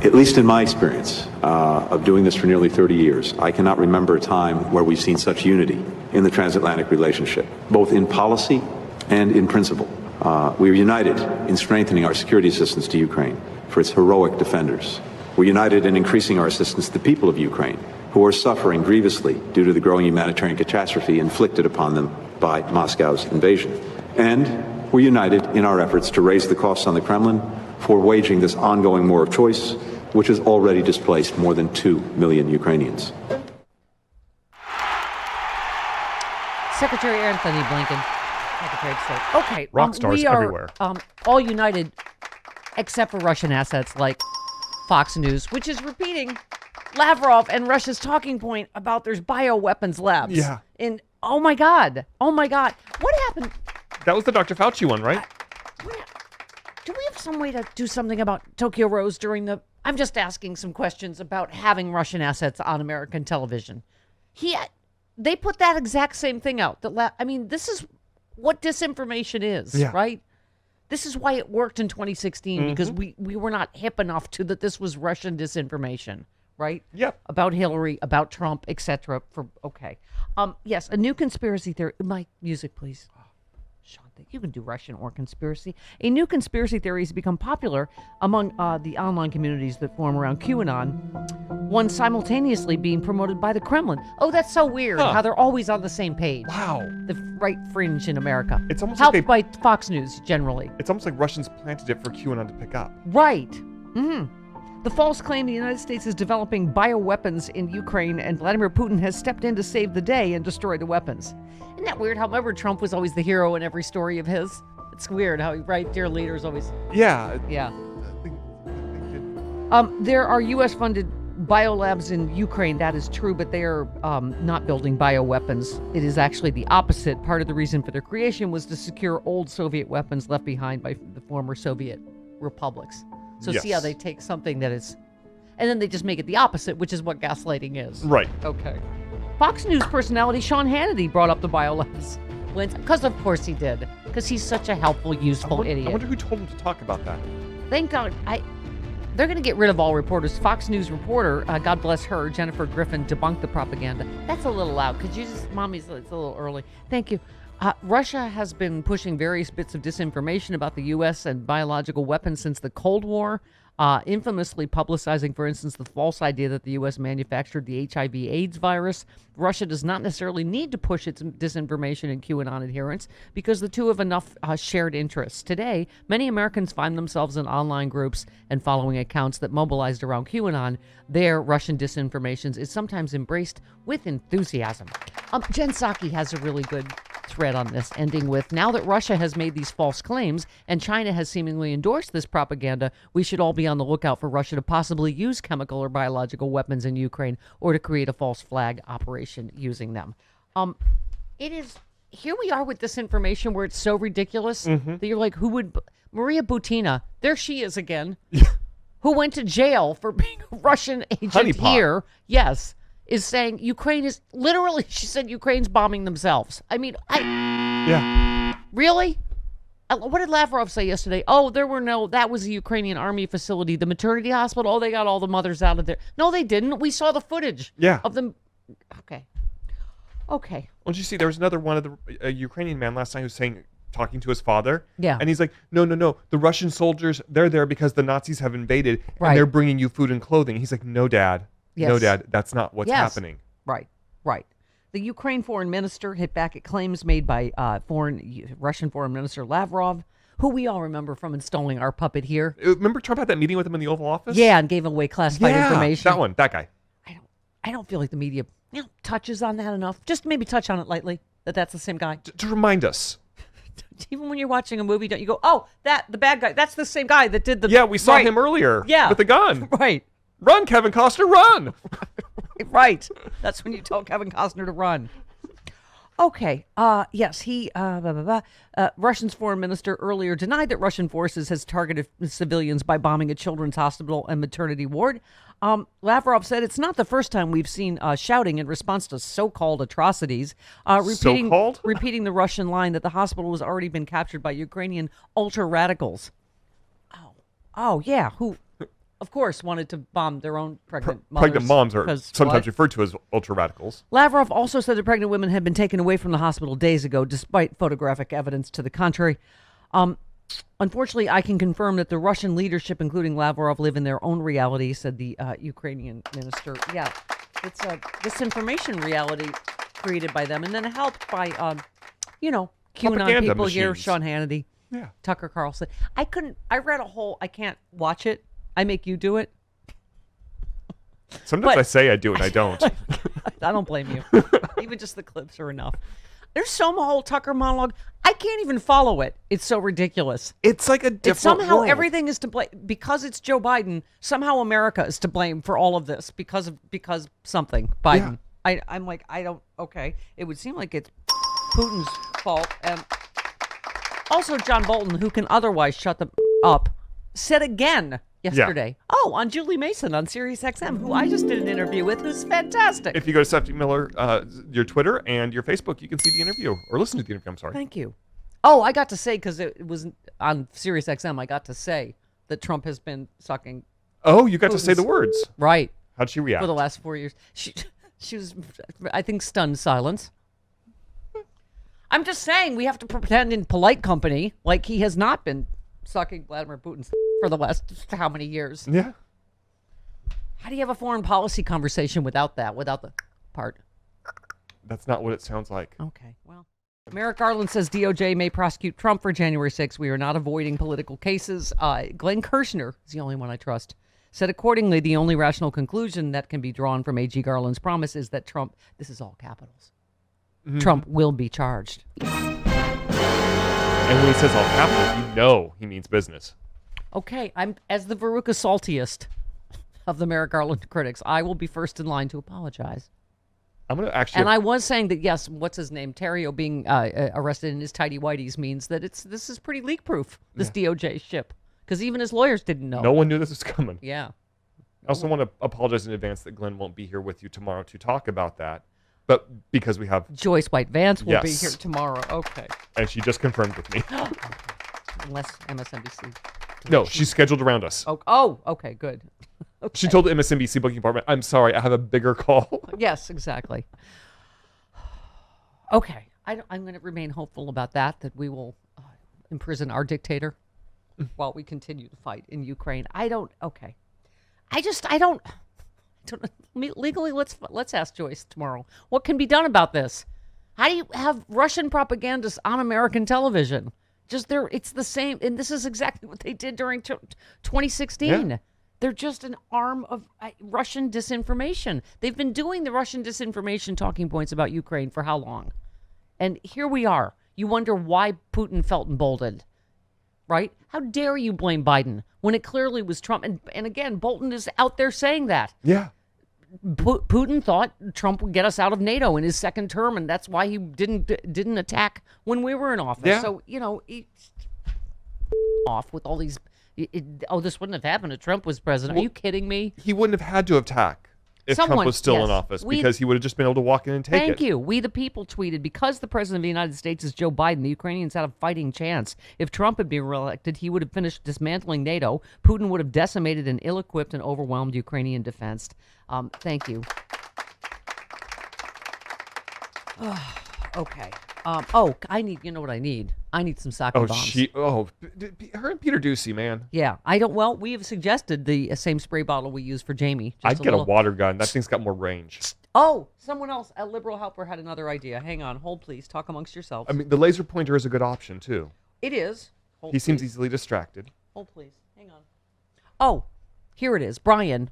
At least in my experience of doing this for nearly 30 years, I cannot remember a time where we've seen such unity in the transatlantic relationship, both in policy and in principle. We are united in strengthening our security assistance to Ukraine for its heroic defenders. We're united in increasing our assistance to the people of Ukraine, who are suffering grievously due to the growing humanitarian catastrophe inflicted upon them by Moscow's invasion. And we're united in our efforts to raise the costs on the Kremlin for waging this ongoing war of choice, which has already displaced more than 2 million Ukrainians. Secretary Anthony Blinken, Secretary of State. Okay, rock stars we are, everywhere. All united, except for Russian assets like Fox News, which is repeating Lavrov and Russia's talking point about there's bioweapons labs. Yeah. Oh my God, what happened? That was the Dr. Fauci one, right? Do we have some way to do something about Tokyo Rose during the... I'm just asking some questions about having Russian assets on American television. They put that exact same thing out. This is what disinformation is, right? This is why it worked in 2016, because we were not hip enough to that this was Russian disinformation, right? Yep. About Hillary, about Trump, etc. Yes, a new conspiracy theory. Mike, music, please. Sean, you can do Russian or conspiracy. A new conspiracy theory has become popular among the online communities that form around QAnon, one simultaneously being promoted by the Kremlin. Oh, that's so weird how they're always on the same page. Wow. The right fringe in America. It's almost helped like by Fox News, generally. It's almost like Russians planted it for QAnon to pick up. Right. The false claim the United States is developing bioweapons in Ukraine and Vladimir Putin has stepped in to save the day and destroy the weapons. Isn't that weird? However, Trump was always the hero in every story of his. It's weird how dear leaders always... Yeah. Yeah. There are U.S.-funded biolabs in Ukraine. That is true, but they are not building bioweapons. It is actually the opposite. Part of the reason for their creation was to secure old Soviet weapons left behind by the former Soviet republics. So see how they take something that is... And then they just make it the opposite, which is what gaslighting is. Right. Okay. Fox News personality Sean Hannity brought up the biolabs. Because of course he did. Because he's such a helpful, useful idiot. I wonder who told him to talk about that. Thank God. They're going to get rid of all reporters. Fox News reporter, God bless her, Jennifer Griffin, debunked the propaganda. That's a little loud. Could you just... Mommy's... It's a little early. Thank you. Russia has been pushing various bits of disinformation about the U.S. and biological weapons since the Cold War, infamously publicizing, for instance, the false idea that the U.S. manufactured the HIV/AIDS virus. Russia does not necessarily need to push its disinformation and QAnon adherents because the two have enough shared interests. Today, many Americans find themselves in online groups and following accounts that mobilized around QAnon. Their Russian disinformation is sometimes embraced with enthusiasm. Jen Psaki has a really good thread on this, ending with, now that Russia has made these false claims and China has seemingly endorsed this propaganda, we should all be on the lookout for Russia to possibly use chemical or biological weapons in Ukraine or to create a false flag operation using them. It is, here we are with this information where it's so ridiculous that you're like, who would, Maria Butina, there she is again, who went to jail for being a Russian agent here. Yes. Is saying Ukraine is literally, she said Ukraine's bombing themselves. I mean, really? What did Lavrov say yesterday? Oh, that was a Ukrainian army facility. The maternity hospital, they got all the mothers out of there. No, they didn't. We saw the footage of them. Okay. Well, did you see, there was another one of a Ukrainian man last night who's talking to his father. Yeah. And he's like, no. The Russian soldiers, they're there because the Nazis have invaded and they're bringing you food and clothing. He's like, no, Dad. Yes. No, Dad, that's not what's happening. Right. The Ukraine foreign minister hit back at claims made by Russian foreign minister Lavrov, who we all remember from installing our puppet here. Remember Trump had that meeting with him in the Oval Office? Yeah, and gave away classified information. That guy. I don't feel like the media touches on that enough. Just maybe touch on it lightly, that's the same guy. To remind us. Even when you're watching a movie, don't you go, oh, the bad guy, that's the same guy that did the... Yeah, we saw him earlier with the gun. Right. Run, Kevin Costner, run! Right. That's when you tell Kevin Costner to run. Okay. Yes, Russia's foreign minister earlier denied that Russian forces has targeted civilians by bombing a children's hospital and maternity ward. Lavrov said it's not the first time we've seen shouting in response to so-called atrocities. Repeating the Russian line that the hospital has already been captured by Ukrainian ultra-radicals. Oh, yeah. Who... of course, wanted to bomb their own pregnant mothers. Pregnant moms are 'cause sometimes what? referred to as ultra-radicals. Lavrov also said the pregnant women had been taken away from the hospital days ago, despite photographic evidence to the contrary. Unfortunately, I can confirm that the Russian leadership, including Lavrov, live in their own reality, said the Ukrainian minister. Yeah, it's a disinformation reality created by them, and then helped by, QAnon Propaganda people here, machines. Sean Hannity, Tucker Carlson. I read I can't watch it. I make you do it. Sometimes But- I say I do and I don't. I don't blame you. Even just the clips are enough. There's some whole Tucker monologue. I can't even follow it. It's so ridiculous. It's like a different Somehow world. everything is to blame because it's Joe Biden. Somehow America is to blame for all of this because something Biden. I'm like, I don't. Okay, it would seem like it's Putin's fault. And also John Bolton, who can otherwise shut them up, said again yesterday. Oh, on Julie Mason on Sirius XM, who I just did an interview with, who's fantastic. If you go to Stephanie Miller, your Twitter and your Facebook, you can see the interview or listen to the interview. I'm sorry. Thank you. Oh, I got to say, because it was on Sirius XM, I got to say that Trump has been sucking. Oh, you got to say Putin's- the words. Right. How'd she react? For the last 4 years. She was, I think, stunned silence. I'm just saying we have to pretend in polite company like he has not been sucking Vladimir Putin's for the last how many years. Yeah. How do you have a foreign policy conversation without that, without the part? That's not what it sounds like. Okay, well. Merrick Garland says DOJ may prosecute Trump for January 6th. We are not avoiding political cases. Glenn Kirshner is the only one I trust. Said accordingly, the only rational conclusion that can be drawn from AG Garland's promise is that Trump, this is all capitals, Trump will be charged. And when he says all capitals, you know he means business. Okay, I'm as the Veruca saltiest of the Merrick Garland critics, I will be first in line to apologize. I'm going to actually... And I was saying that, yes, what's his name? Terrio being arrested in his tidy whities means that this is pretty leak-proof, this DOJ ship. Because even his lawyers didn't know. No one knew this was coming. Yeah. I also want to apologize in advance that Glenn won't be here with you tomorrow to talk about that. But because we have... Joyce White Vance will be Yes. here tomorrow. Okay. And she just confirmed with me. Unless MSNBC. No, she's scheduled around us. Oh, okay, good. Okay. She told the MSNBC booking department, I'm sorry, I have a bigger call. Yes, exactly. Okay. I'm going to remain hopeful about that we will imprison our dictator while we continue to fight in Ukraine. Okay. I don't legally, let's ask Joyce tomorrow. What can be done about this? How do you have Russian propagandists on American television? It's the same, and this is exactly what they did during 2016. Yeah. They're just an arm of Russian disinformation. They've been doing the Russian disinformation talking points about Ukraine for how long? And here we are. You wonder why Putin felt emboldened, right? How dare you blame Biden when it clearly was Trump? And again, Bolton is out there saying that. Yeah. Putin thought Trump would get us out of NATO in his second term, and that's why he didn't attack when we were in office. Yeah. So, off with all these... this wouldn't have happened if Trump was president. Are you kidding me? He wouldn't have had to attack if Trump Someone- was still in yes. office We- because he would have just been able to walk in and take it. Thank you. We the people tweeted, because the president of the United States is Joe Biden, the Ukrainians had a fighting chance. If Trump had been reelected, he would have finished dismantling NATO. Putin would have decimated an ill-equipped and overwhelmed Ukrainian defense. Thank you. Okay. I need, you know what I need? I need some sake bombs. Her and Peter Ducey, man. Yeah, we have suggested the same spray bottle we use for Jamie. Just I'd get a little- water gun. That thing's got more range. Oh, someone else, a liberal helper, had another idea. Hang on, hold please. Talk amongst yourselves. I mean, the laser pointer is a good option, too. It is. Hold, He seems please. easily distracted. Hold please. Hang on. Oh, here it is. Brian,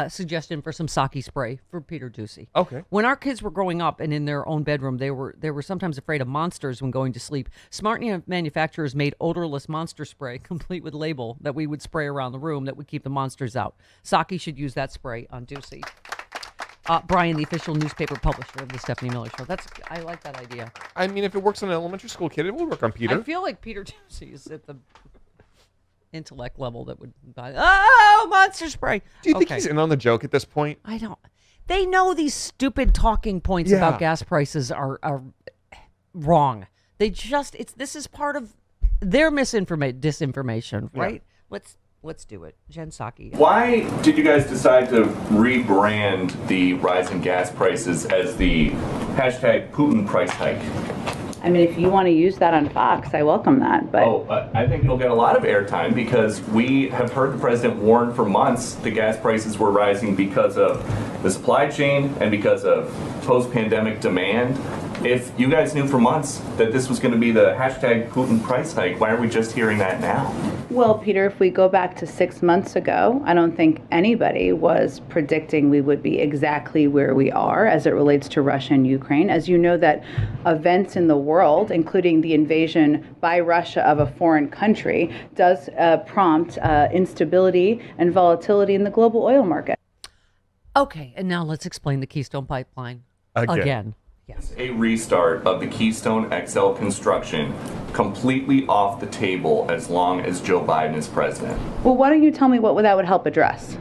suggestion for some sake spray for Peter Ducey. Okay. When our kids were growing up and in their own bedroom, they were sometimes afraid of monsters when going to sleep. Smart manufacturers made odorless monster spray, complete with label, that we would spray around the room that would keep the monsters out. Saki should use that spray on Ducey. Brian, the official newspaper publisher of the Stephanie Miller Show. I like that idea. I mean, if it works on an elementary school kid, it will work on Peter. I feel like Peter Ducey is at the intellect level that would buy, monster spray. Do you think Okay. he's in on the joke at this point? I don't. They know these stupid talking points Yeah. about gas prices are wrong. This is part of their disinformation, right? Let's do it. Jen Psaki. Why did you guys decide to rebrand the rising gas prices as the hashtag Putin price hike? I mean, if you want to use that on Fox, I welcome that. But I think it'll get a lot of airtime because we have heard the president warn for months the gas prices were rising because of the supply chain and because of post-pandemic demand. If you guys knew for months that this was going to be the hashtag Putin price hike, why are we just hearing that now? Well, Peter, if we go back to 6 months ago, I don't think anybody was predicting we would be exactly where we are as it relates to Russia and Ukraine. As you know, that events in the world, including the invasion by Russia of a foreign country, does prompt instability and volatility in the global oil market. Okay, and now let's explain the Keystone Pipeline again. Yes. A restart of the Keystone XL construction completely off the table as long as Joe Biden is president. Well, why don't you tell me what that would help address?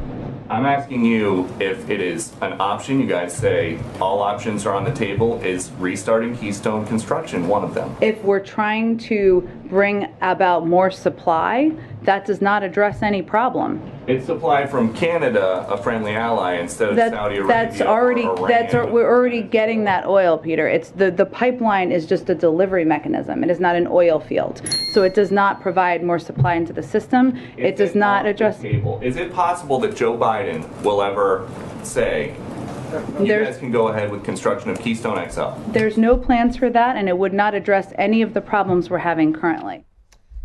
I'm asking you if it is an option. You guys say all options are on the table. Is restarting Keystone construction one of them? If we're trying to bring about more supply, that does not address any problem. It's supply from Canada, a friendly ally, instead of Saudi Arabia. We're already getting that oil, Peter. It's the pipeline is just a delivery mechanism. It is not an oil field, so it does not provide more supply into the system. It does not address. Is it possible that Joe Biden will ever say, you guys can go ahead with construction of Keystone XL? There's no plans for that, and it would not address any of the problems we're having currently.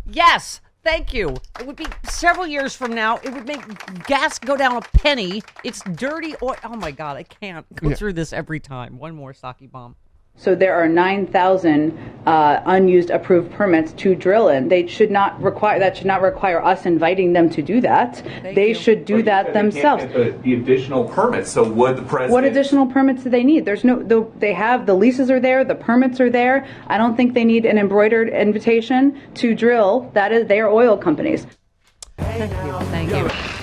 Yes, thank you. It would be several years from now. It would make gas go down a penny. It's dirty oil. Oh my God, I can't go through this every time. One more Psaki bomb. So there are 9,000 unused approved permits to drill in. That should not require us inviting them to do that. They should do that themselves. The additional permits. So would the president? What additional permits do they need? They have the leases are there, the permits are there. I don't think they need an embroidered invitation to drill. They are oil companies. Thank you.